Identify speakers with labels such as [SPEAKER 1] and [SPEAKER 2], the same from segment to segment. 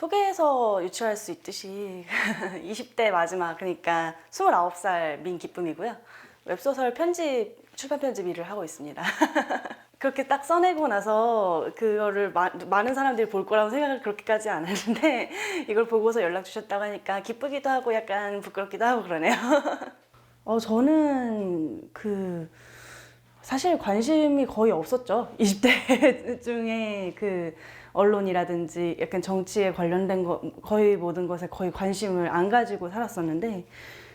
[SPEAKER 1] 소개해서 유추할 수 있듯이 20대 마지막, 그러니까 29살 민기쁨이고요. 웹소설 편집, 출판 편집 일을 하고 있습니다. 그렇게 딱 써내고 나서 그거를 많은 사람들이 볼 거라고 생각을 그렇게까지 안 했는데 이걸 보고서 연락 주셨다고 하니까 기쁘기도 하고 약간 부끄럽기도 하고 그러네요. 저는 사실 관심이 거의 없었죠. 20대 중에 언론이라든지 약간 정치에 관련된 거, 거의 모든 것에 거의 관심을 안 가지고 살았었는데,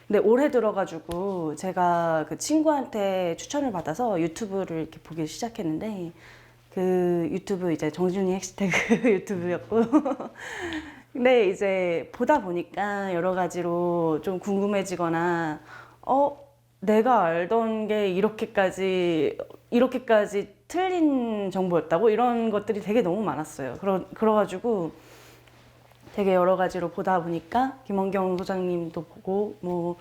[SPEAKER 1] 근데 올해 들어가지고 제가 그 친구한테 추천을 받아서 유튜브를 이렇게 보기 시작했는데, 그 유튜브 이제 정준이 해시태그 유튜브였고, 근데 이제 보다 보니까 여러 가지로 좀 궁금해지거나, 내가 알던 게 이렇게까지 틀린 정보였다고? 이런 것들이 되게 너무 많았어요. 그래가지고 되게 여러 가지로 보다 보니까 김원경 소장님도 보고 뭐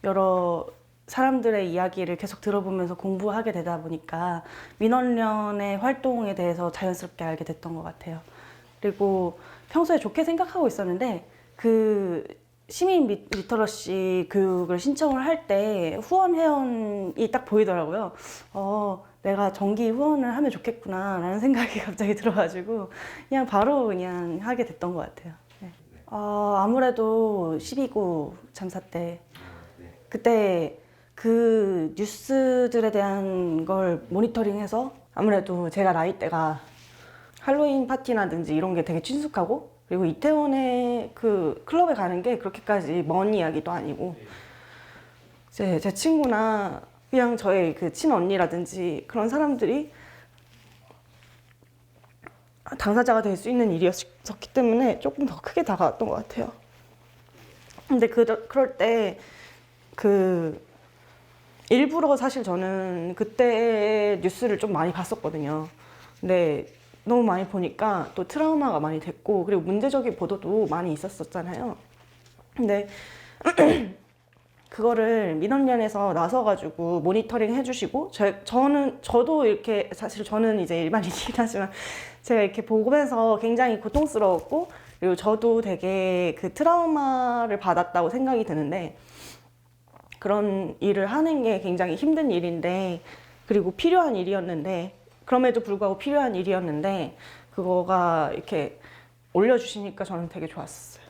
[SPEAKER 1] 여러 사람들의 이야기를 계속 들어보면서 공부하게 되다 보니까 민원련의 활동에 대해서 자연스럽게 알게 됐던 것 같아요. 그리고 평소에 좋게 생각하고 있었는데 시민 리터러시 교육을 신청을 할 때 후원 회원이 딱 보이더라고요. 내가 정기 후원을 하면 좋겠구나 라는 생각이 갑자기 들어가지고 그냥 바로 그냥 하게 됐던 것 같아요. 네. 아무래도 12구 참사 때 그때 그 뉴스들에 대한 걸 모니터링해서 아무래도 제가 나이대가 할로윈 파티라든지 이런 게 되게 친숙하고, 그리고 이태원에 그 클럽에 가는 게 그렇게까지 먼 이야기도 아니고, 제 친구나 그냥 저의 그 친언니라든지 그런 사람들이 당사자가 될 수 있는 일이었기 때문에 조금 더 크게 다가왔던 것 같아요. 근데 그럴 때 일부러 사실 저는 그때 뉴스를 좀 많이 봤었거든요. 근데 너무 많이 보니까 또 트라우마가 많이 됐고, 그리고 문제적인 보도도 많이 있었잖아요. 근데 그거를 민원련에서 나서가지고 모니터링 해주시고, 저도 이렇게, 사실 저는 이제 일반인이긴 하지만 제가 이렇게 보면서 굉장히 고통스러웠고, 그리고 저도 되게 그 트라우마를 받았다고 생각이 드는데, 그런 일을 하는 게 굉장히 힘든 일인데, 그리고 필요한 일이었는데, 그럼에도 불구하고 필요한 일이었는데, 그거가 이렇게 올려주시니까 저는 되게 좋았어요.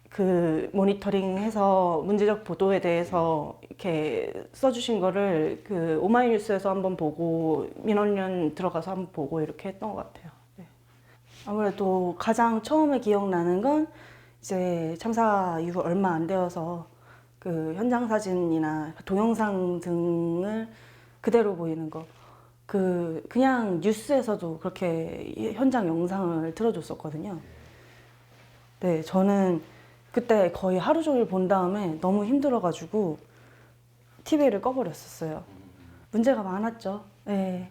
[SPEAKER 1] 그 모니터링해서 문제적 보도에 대해서 이렇게 써주신 거를 그 오마이뉴스에서 한번 보고, 민원련 들어가서 한번 보고 이렇게 했던 것 같아요. 네. 아무래도 가장 처음에 기억나는 건 이제 참사 이후 얼마 안 되어서 그 현장 사진이나 동영상 등을 그대로 보이는 거. 그냥 뉴스에서도 그렇게 현장 영상을 틀어줬었거든요. 네, 저는 그때 거의 하루 종일 본 다음에 너무 힘들어가지고 TV를 꺼버렸었어요. 문제가 많았죠. 네,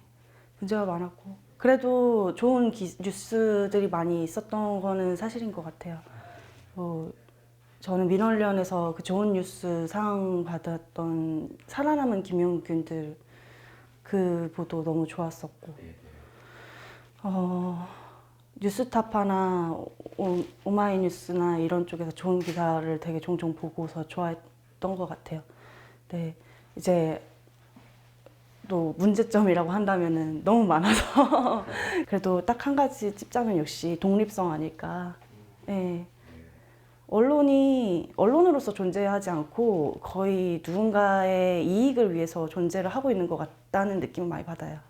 [SPEAKER 1] 문제가 많았고. 그래도 좋은 뉴스들이 많이 있었던 거는 사실인 것 같아요. 저는 민원련에서 그 좋은 뉴스 상 받았던 살아남은 김용균들 그 보도 너무 좋았었고, 뉴스타파나 오마이뉴스나 이런 쪽에서 좋은 기사를 되게 종종 보고서 좋아했던 것 같아요. 네, 이제 또 문제점이라고 한다면은 너무 많아서 그래도 딱 한 가지 찝자면 역시 독립성 아닐까. 네. 언론이 언론으로서 존재하지 않고 거의 누군가의 이익을 위해서 존재를 하고 있는 것 같다는 느낌을 많이 받아요.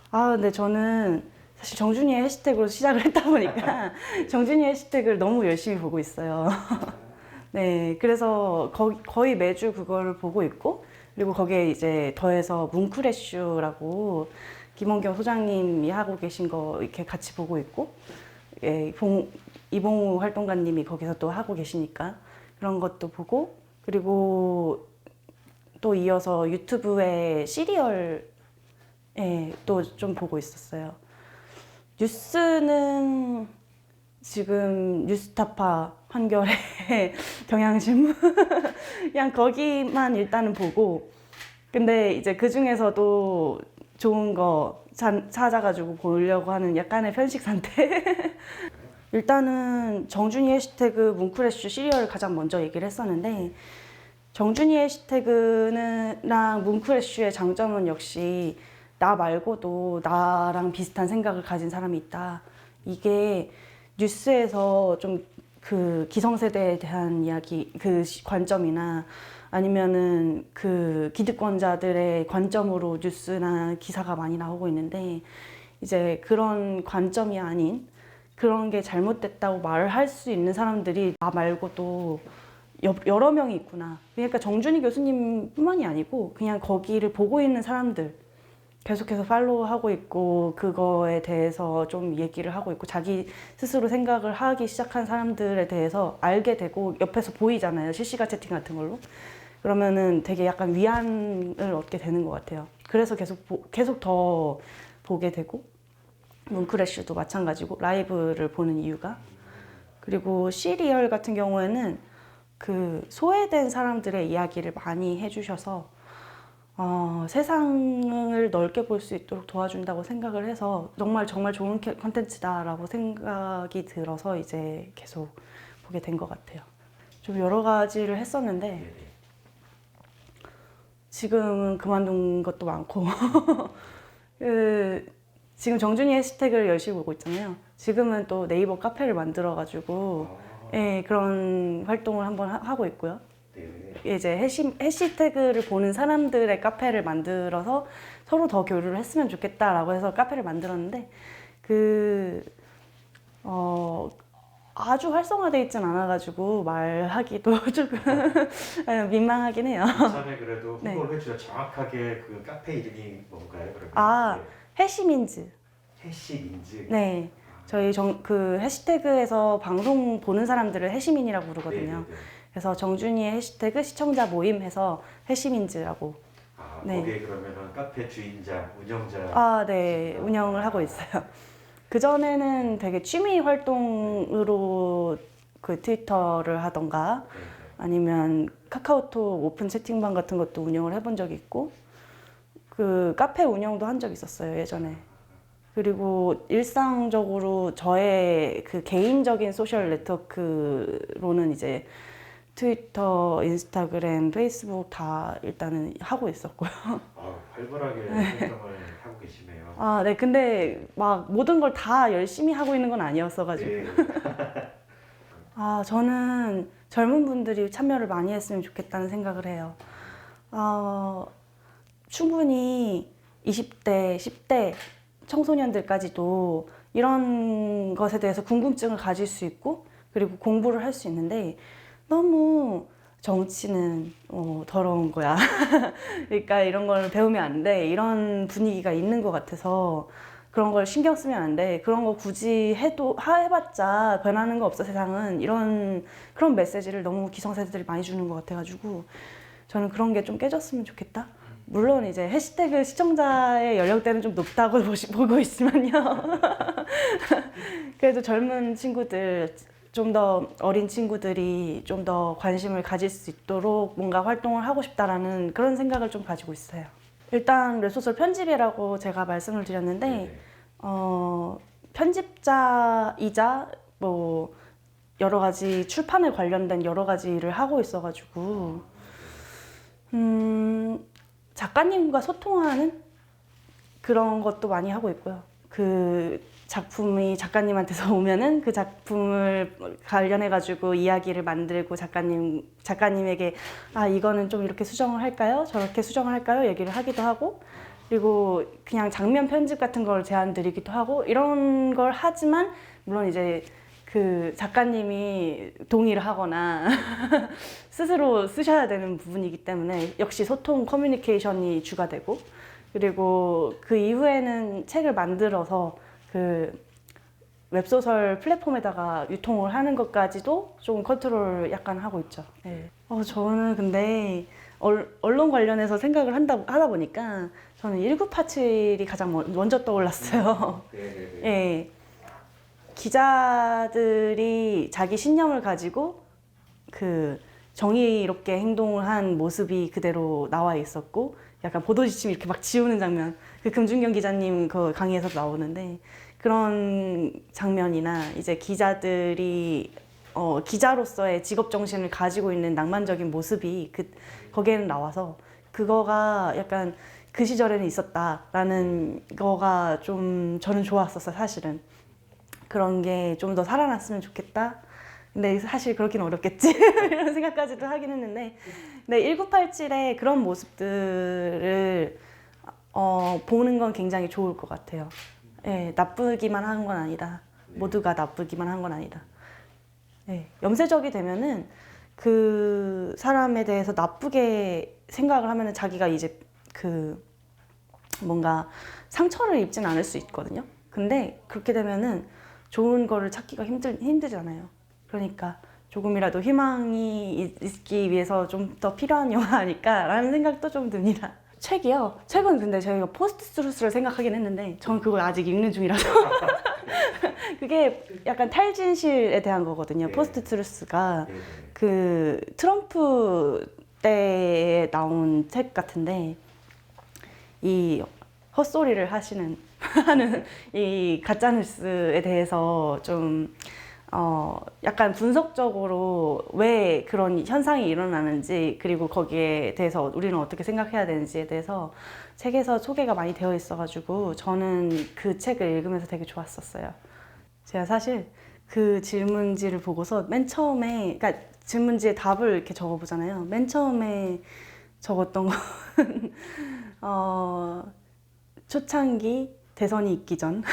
[SPEAKER 1] 근데 저는 사실 정준이의 해시태그로 시작을 했다 보니까 정준이의 해시태그를 너무 열심히 보고 있어요. 네, 그래서 거의 매주 그걸 보고 있고, 그리고 거기에 이제 더해서 뭉크레슈라고 김원경 소장님이 하고 계신 거 이렇게 같이 보고 있고, 예, 이봉우 활동가님이 거기서 또 하고 계시니까 그런 것도 보고, 그리고 또 이어서 유튜브에 시리얼 또 좀 보고 있었어요. 뉴스는 지금 뉴스타파, 한겨레, 경향신문 그냥 거기만 일단은 보고, 근데 이제 그 중에서도 좋은 거 찾아가지고 보려고 하는 약간의 편식 상태. 일단은 정준이 해시태그 뭉클래쉬 시리얼을 가장 먼저 얘기를 했었는데 정준이 해시태그랑 뭉클래쉬의 장점은 역시 나 말고도 나랑 비슷한 생각을 가진 사람이 있다. 이게 뉴스에서 좀 그 기성세대에 대한 이야기, 그 관점이나 아니면은 그 기득권자들의 관점으로 뉴스나 기사가 많이 나오고 있는데 이제 그런 관점이 아닌 그런 게 잘못됐다고 말을 할 수 있는 사람들이 나 말고도 여러 명이 있구나. 그러니까 정준희 교수님뿐만이 아니고 그냥 거기를 보고 있는 사람들 계속해서 팔로우하고 있고 그거에 대해서 좀 얘기를 하고 있고 자기 스스로 생각을 하기 시작한 사람들에 대해서 알게 되고 옆에서 보이잖아요. 실시간 채팅 같은 걸로. 그러면은 되게 약간 위안을 얻게 되는 것 같아요. 그래서 계속 더 보게 되고 뭉클래쉬도 마찬가지고 라이브를 보는 이유가 그리고 시리얼 같은 경우에는 그 소외된 사람들의 이야기를 많이 해주셔서 세상을 넓게 볼 수 있도록 도와준다고 생각을 해서 정말 좋은 컨텐츠다라고 생각이 들어서 이제 계속 보게 된 것 같아요. 좀 여러 가지를 했었는데 지금은 그만둔 것도 많고 지금 정준이 해시태그를 열심히 보고 있잖아요. 지금은 또 네이버 카페를 만들어가지고 그런 활동을 한번 하고 있고요. 이제 해시태그를 보는 사람들의 카페를 만들어서 서로 더 교류를 했으면 좋겠다라고 해서 카페를 만들었는데 아주 활성화되어 있진 않아가지고 말하기도 조금 민망하긴 해요.
[SPEAKER 2] 처음에 그래도 홍보를 해주셔서 정확하게 그 카페 이름이 뭔가요? 그러면?
[SPEAKER 1] 해시민즈.
[SPEAKER 2] 해시민즈.
[SPEAKER 1] 네. 저희 그 해시태그에서 방송 보는 사람들을 해시민이라고 부르거든요. 그래서 정준이의 해시태그 시청자 모임 해서 해시민즈라고.
[SPEAKER 2] 거기에 그러면은 카페 주인자, 운영자.
[SPEAKER 1] 네. 운영을 하고 있어요. 그전에는 되게 취미 활동으로 그 트위터를 하던가 아니면 카카오톡 오픈 채팅방 같은 것도 운영을 해본 적이 있고 그 카페 운영도 한 적이 있었어요, 예전에. 그리고 일상적으로 저의 그 개인적인 소셜 네트워크로는 이제 트위터, 인스타그램, 페이스북 다 일단은 하고 있었고요.
[SPEAKER 2] 활발하게 활동을 하고 계시네요.
[SPEAKER 1] 네. 근데 막 모든 걸 다 열심히 하고 있는 건 아니었어가지고. 저는 젊은 분들이 참여를 많이 했으면 좋겠다는 생각을 해요. 충분히 20대, 10대 청소년들까지도 이런 것에 대해서 궁금증을 가질 수 있고 그리고 공부를 할 수 있는데 너무 정치는 더러운 거야. 그러니까 이런 걸 배우면 안 돼. 이런 분위기가 있는 것 같아서 그런 걸 신경 쓰면 안 돼. 그런 거 굳이 해봤자 변하는 거 없어 세상은. 그런 메시지를 너무 기성세대들이 많이 주는 것 같아가지고 저는 그런 게 좀 깨졌으면 좋겠다. 물론 이제 해시태그 시청자의 연령대는 좀 높다고 보고 있지만요. 그래도 젊은 친구들, 좀 더 어린 친구들이 좀 더 관심을 가질 수 있도록 뭔가 활동을 하고 싶다라는 그런 생각을 좀 가지고 있어요. 일단 웹소설 편집이라고 제가 말씀을 드렸는데 편집자이자 뭐 여러 가지 출판에 관련된 여러 가지 일을 하고 있어가지고 작가님과 소통하는 그런 것도 많이 하고 있고요. 그 작품이 작가님한테서 오면은 그 작품을 관련해가지고 이야기를 만들고 작가님에게 이거는 좀 이렇게 수정을 할까요? 저렇게 수정을 할까요? 얘기를 하기도 하고 그리고 그냥 장면 편집 같은 걸 제안 드리기도 하고 이런 걸 하지만 물론 이제 그 작가님이 동의를 하거나 스스로 쓰셔야 되는 부분이기 때문에 역시 소통 커뮤니케이션이 주가 되고 그리고 그 이후에는 책을 만들어서 그 웹소설 플랫폼에다가 유통을 하는 것까지도 좀 컨트롤 약간 하고 있죠. 네. 저는 근데 언론 관련해서 생각을 하다 보니까 저는 1987이 가장 먼저 떠올랐어요. 네. 기자들이 자기 신념을 가지고 그 정의롭게 행동을 한 모습이 그대로 나와 있었고 약간 보도 지침 이렇게 막 지우는 장면 그 금준경 기자님 그 강의에서 나오는데 그런 장면이나 이제 기자들이 기자로서의 직업 정신을 가지고 있는 낭만적인 모습이 거기에는 나와서 그거가 약간 그 시절에는 있었다라는 거가 좀 저는 좋았었어요, 사실은. 그런 게 좀 더 살아났으면 좋겠다. 근데 사실 그렇긴 어렵겠지. 이런 생각까지도 하긴 했는데. 네, 1987의 그런 모습들을 보는 건 굉장히 좋을 것 같아요. 네, 나쁘기만 한 건 아니다. 모두가 나쁘기만 한 건 아니다. 네, 염세적이 되면은 그 사람에 대해서 나쁘게 생각을 하면은 자기가 이제 뭔가 상처를 입진 않을 수 있거든요. 근데 그렇게 되면은 좋은 거를 찾기가 힘들잖아요. 그러니까 조금이라도 희망이 있기 위해서 좀 더 필요한 영화 아닐까라는 생각도 좀 듭니다. 책이요? 책은 근데 저희가 포스트트루스를 생각하긴 했는데 저는 그걸 아직 읽는 중이라서 그게 약간 탈진실에 대한 거거든요.
[SPEAKER 2] 네.
[SPEAKER 1] 포스트트루스가
[SPEAKER 2] 네.
[SPEAKER 1] 그 트럼프 때에 나온 책 같은데 이 헛소리를 하는 이 가짜뉴스에 대해서 좀 약간 분석적으로 왜 그런 현상이 일어나는지 그리고 거기에 대해서 우리는 어떻게 생각해야 되는지에 대해서 책에서 소개가 많이 되어 있어가지고 저는 그 책을 읽으면서 되게 좋았었어요. 제가 사실 그 질문지를 보고서 맨 처음에 그러니까 질문지에 답을 이렇게 적어보잖아요. 맨 처음에 적었던 건 초창기 대선이 있기 전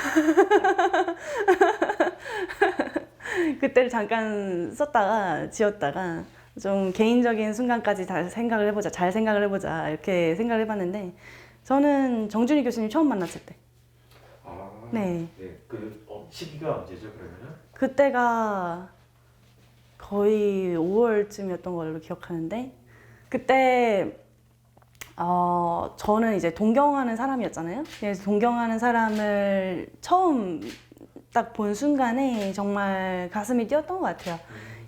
[SPEAKER 1] 그때를 잠깐 썼다가 지웠다가 좀 개인적인 순간까지 잘 생각을 해보자 이렇게 생각을 해봤는데 저는 정준희 교수님 처음 만났을 때 네.
[SPEAKER 2] 네. 시기가 언제죠, 그러면은?
[SPEAKER 1] 그때가 거의 5월쯤이었던 걸로 기억하는데 그때 저는 이제 동경하는 사람이었잖아요. 그래서 동경하는 사람을 처음 딱 본 순간에 정말 가슴이 뛰었던 것 같아요.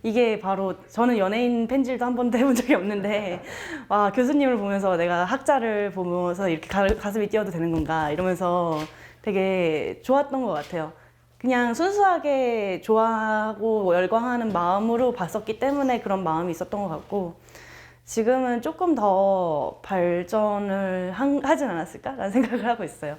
[SPEAKER 1] 이게 바로 저는 연예인 팬질도 한 번도 해본 적이 없는데 와 교수님을 보면서 내가 학자를 보면서 이렇게 가슴이 뛰어도 되는 건가 이러면서 되게 좋았던 것 같아요. 그냥 순수하게 좋아하고 열광하는 마음으로 봤었기 때문에 그런 마음이 있었던 것 같고 지금은 조금 더 발전을 하진 않았을까라는 생각을 하고 있어요.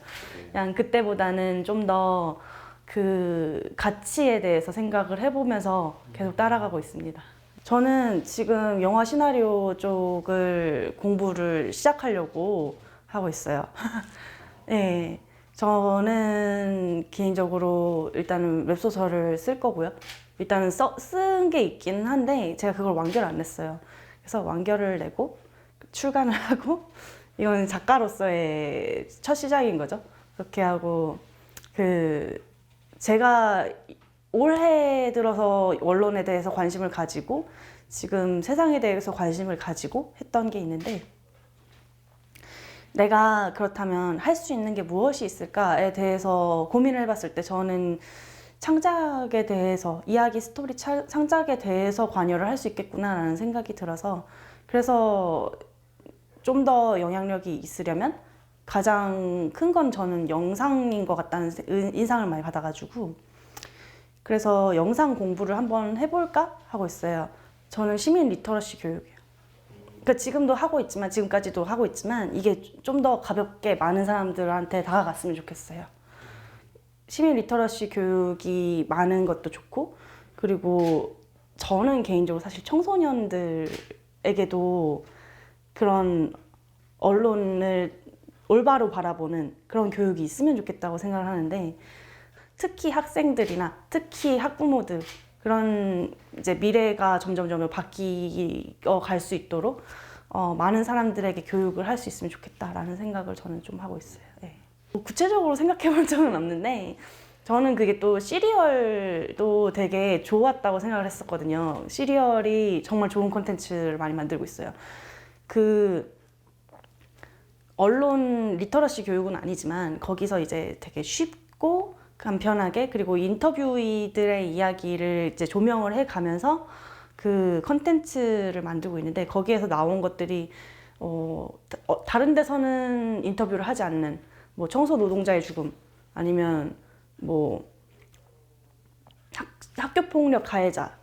[SPEAKER 1] 그냥 그때보다는 좀 더 그 가치에 대해서 생각을 해보면서 계속 따라가고 있습니다. 저는 지금 영화 시나리오 쪽을 공부를 시작하려고 하고 있어요. 네, 저는 개인적으로 일단은 웹소설을 쓸 거고요. 일단은 쓴 게 있긴 한데 제가 그걸 완결을 안 냈어요. 그래서 완결을 내고 출간을 하고 이건 작가로서의 첫 시작인 거죠. 그렇게 하고 제가 올해 들어서 언론에 대해서 관심을 가지고 지금 세상에 대해서 관심을 가지고 했던 게 있는데 내가 그렇다면 할 수 있는 게 무엇이 있을까에 대해서 고민을 해봤을 때 저는 창작에 대해서 이야기 스토리 창작에 대해서 관여를 할 수 있겠구나라는 생각이 들어서 그래서 좀 더 영향력이 있으려면 가장 큰 건 저는 영상인 것 같다는 인상을 많이 받아가지고 그래서 영상 공부를 한번 해볼까 하고 있어요. 저는 시민 리터러시 교육이에요. 그러니까 지금까지도 하고 있지만 이게 좀 더 가볍게 많은 사람들한테 다가갔으면 좋겠어요. 시민 리터러시 교육이 많은 것도 좋고 그리고 저는 개인적으로 사실 청소년들에게도 그런 언론을 올바로 바라보는 그런 교육이 있으면 좋겠다고 생각을 하는데 특히 학생들이나 특히 학부모들 그런 이제 미래가 점점 바뀌어 갈 수 있도록 많은 사람들에게 교육을 할 수 있으면 좋겠다라는 생각을 저는 좀 하고 있어요. 네. 구체적으로 생각해 본 적은 없는데 저는 그게 또 시리얼도 되게 좋았다고 생각을 했었거든요. 시리얼이 정말 좋은 콘텐츠를 많이 만들고 있어요. 언론 리터러시 교육은 아니지만 거기서 이제 되게 쉽고 간편하게 그리고 인터뷰이들의 이야기를 이제 조명을 해 가면서 그 컨텐츠를 만들고 있는데 거기에서 나온 것들이 다른 데서는 인터뷰를 하지 않는 뭐 청소 노동자의 죽음 아니면 뭐 학교폭력 가해자,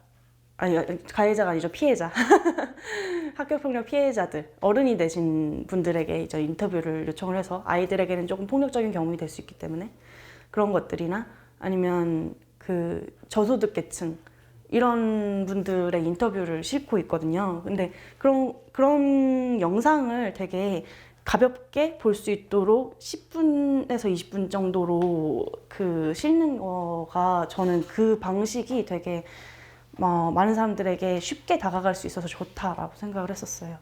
[SPEAKER 1] 아니 가해자가 아니죠, 피해자. 학교폭력 피해자들, 어른이 되신 분들에게 이제 인터뷰를 요청을 해서 아이들에게는 조금 폭력적인 경험이 될 수 있기 때문에 그런 것들이나 아니면 그 저소득계층 이런 분들의 인터뷰를 싣고 있거든요. 근데 그런 영상을 되게 가볍게 볼 수 있도록 10분에서 20분 정도로 그 싣는 거가 저는 그 방식이 되게 많은 사람들에게 쉽게 다가갈 수 있어서 좋다라고 생각을 했었어요.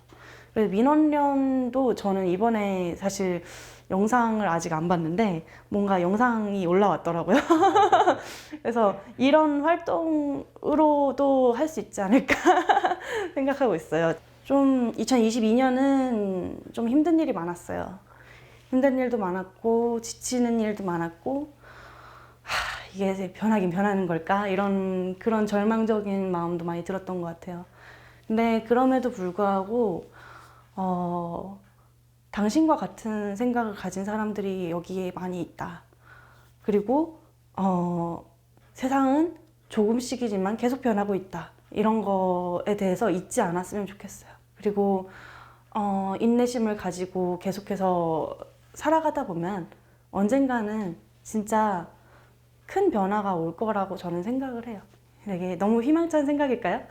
[SPEAKER 1] 그래서 민원련도 저는 이번에 사실 영상을 아직 안 봤는데 뭔가 영상이 올라왔더라고요. 그래서 이런 활동으로도 할 수 있지 않을까 생각하고 있어요. 좀 2022년은 좀 힘든 일이 많았어요. 힘든 일도 많았고 지치는 일도 많았고 이게 변하긴 변하는 걸까? 그런 절망적인 마음도 많이 들었던 것 같아요. 근데 그럼에도 불구하고 당신과 같은 생각을 가진 사람들이 여기에 많이 있다. 그리고 세상은 조금씩이지만 계속 변하고 있다. 이런 거에 대해서 잊지 않았으면 좋겠어요. 그리고 인내심을 가지고 계속해서 살아가다 보면 언젠가는 진짜 큰 변화가 올 거라고 저는 생각을 해요. 이게 너무 희망찬 생각일까요?